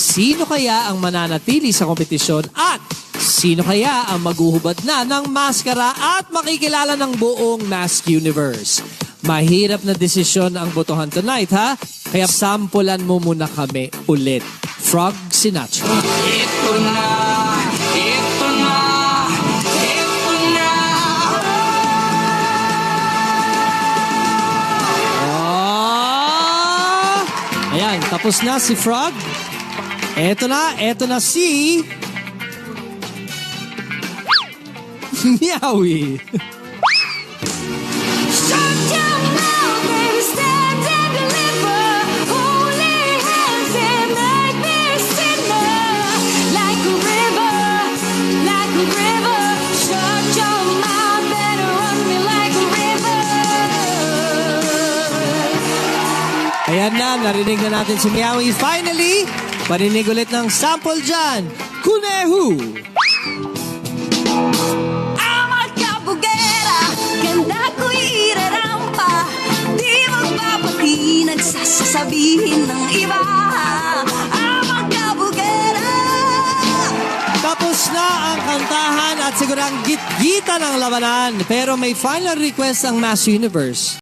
Sino kaya ang mananatili sa kompetisyon at sino kaya ang maghuhubad na ng maskara at makikilala ng buong Mask Universe? Mahirap na desisyon ang botohan tonight, ha? Kaya sampulan mo muna kami ulit. Frog Sinatra. Ito na, ito na, ito na. Ayan, tapos na si Frog. Eto na si... Meowie. Shut your mouth, baby, stand and deliver. Holy hands and make me sinner. Like a river, like a river. Shut your mouth, better run me like a river. Ayan na, narinig na natin si Meowie. Finally, parinig ulit ng sample dyan. Kunehu. Amat kabugera, ganda ko'y irarampa. Di magpapati, nagsasabihin ng iba. Amat kabugera. Tapos na ang kantahan at siguro ang git-gita ng labanan. Pero may final request ang Mask Universe.